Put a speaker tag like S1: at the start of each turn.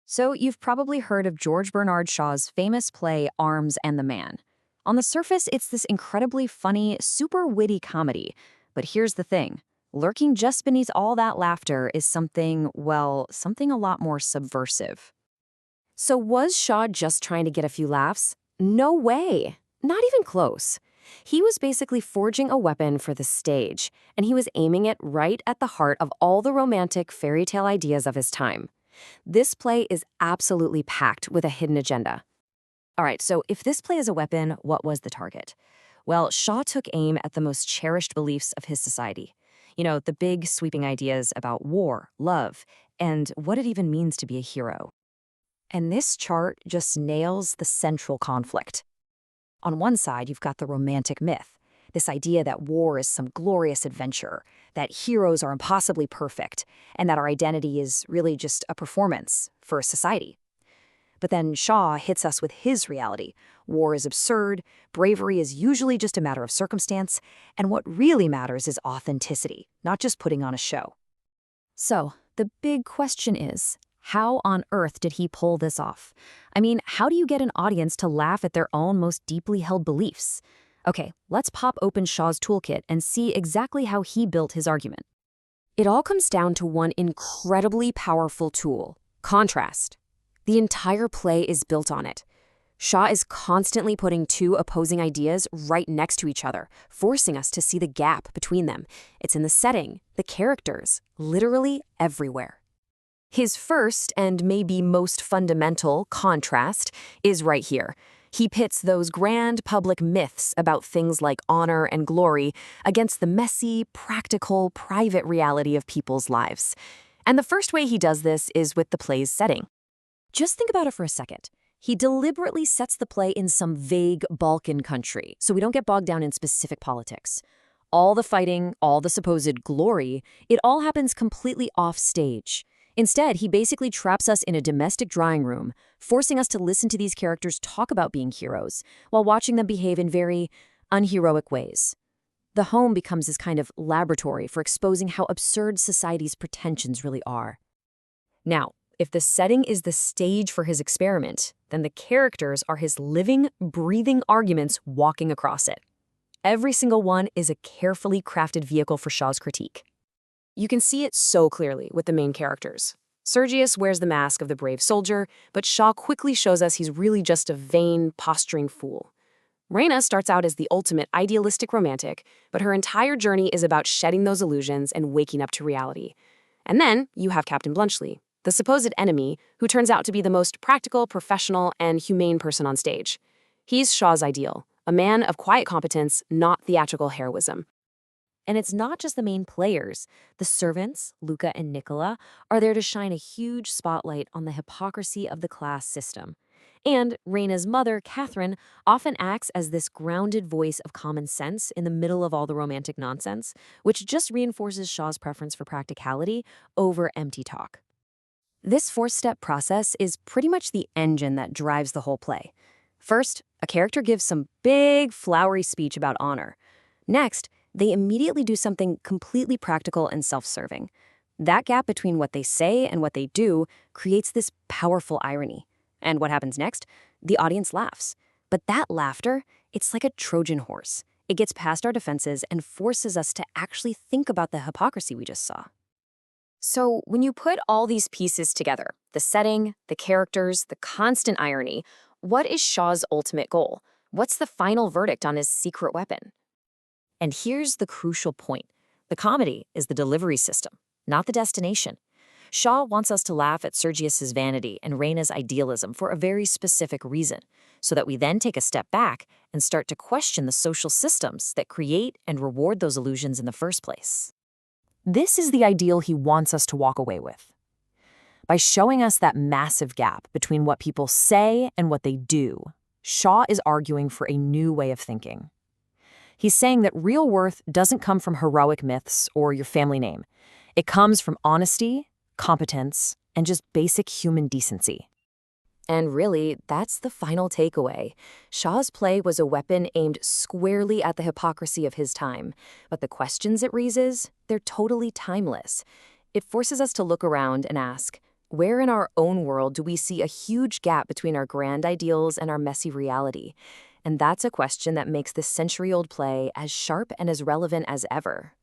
S1: So, you've probably heard of George Bernard Shaw's famous play Arms and the Man. On the surface, it's this incredibly funny, super witty comedy. But here's the thing, lurking just beneath all that laughter is something, well, something a lot more subversive.
S2: So was Shaw just trying to get a few laughs? No way. Not even close. He was basically forging a weapon for the stage, and he was aiming it right at the heart of all the romantic fairy tale ideas of his time. This play is absolutely packed with a hidden agenda.
S1: All right, so if this play is a weapon, what was the target? Well, Shaw took aim at the most cherished beliefs of his society. You know, the big, sweeping ideas about war, love, and what it even means to be a hero. And this chart just nails the central conflict. On one side, you've got the romantic myth, this idea that war is some glorious adventure, that heroes are impossibly perfect, and that our identity is really just a performance for society. But then Shaw hits us with his reality. War is absurd, bravery is usually just a matter of circumstance, and what really matters is authenticity, not just putting on a show. So, the big question is, how on earth did he pull this off? I mean, how do you get an audience to laugh at their own most deeply held beliefs? Okay, let's pop open Shaw's toolkit and see exactly how he built his argument.
S2: It all comes down to one incredibly powerful tool: contrast. The entire play is built on it. Shaw is constantly putting two opposing ideas right next to each other, forcing us to see the gap between them. It's in the setting, the characters, literally everywhere. His first and maybe most fundamental contrast is right here. He pits those grand public myths about things like honor and glory against the messy, practical, private reality of people's lives. And the first way he does this is with the play's setting. Just think about it for a second. He deliberately sets the play in some vague Balkan country, so we don't get bogged down in specific politics. All the fighting, all the supposed glory, it all happens completely off stage. Instead, he basically traps us in a domestic drawing room, forcing us to listen to these characters talk about being heroes, while watching them behave in very unheroic ways. The home becomes this kind of laboratory for exposing how absurd society's pretensions really are. Now, if the setting is the stage for his experiment, then the characters are his living, breathing arguments walking across it. Every single one is a carefully crafted vehicle for Shaw's critique. You can see it so clearly with the main characters. Sergius wears the mask of the brave soldier, but Shaw quickly shows us he's really just a vain, posturing fool. Raina starts out as the ultimate idealistic romantic, but her entire journey is about shedding those illusions and waking up to reality. And then you have Captain Blunchley, the supposed enemy, who turns out to be the most practical, professional, and humane person on stage. He's Shaw's ideal, a man of quiet competence, not theatrical heroism. And it's not just the main players. The servants, Luca and Nicola, are there to shine a huge spotlight on the hypocrisy of the class system. And Raina's mother, Catherine, often acts as this grounded voice of common sense in the middle of all the romantic nonsense, which just reinforces Shaw's preference for practicality over empty talk. This four-step process is pretty much the engine that drives the whole play. First, a character gives some big, flowery speech about honor. Next, they immediately do something completely practical and self-serving. That gap between what they say and what they do creates this powerful irony. And what happens next? The audience laughs. But that laughter, it's like a Trojan horse. It gets past our defenses and forces us to actually think about the hypocrisy we just saw. So when you put all these pieces together, the setting, the characters, the constant irony, what is Shaw's ultimate goal? What's the final verdict on his secret weapon? And here's the crucial point. The comedy is the delivery system, not the destination. Shaw wants us to laugh at Sergius's vanity and Raina's idealism for a very specific reason, so that we then take a step back and start to question the social systems that create and reward those illusions in the first place. This is the ideal he wants us to walk away with. By showing us that massive gap between what people say and what they do, Shaw is arguing for a new way of thinking. He's saying that real worth doesn't come from heroic myths or your family name. It comes from honesty, competence, and just basic human decency. And really, that's the final takeaway. Shaw's play was a weapon aimed squarely at the hypocrisy of his time, but the questions it raises, they're totally timeless. It forces us to look around and ask,
S1: Where in our own world do we see a huge gap between our grand ideals and our messy reality? And that's a question that makes this century-old play as sharp and as relevant as ever.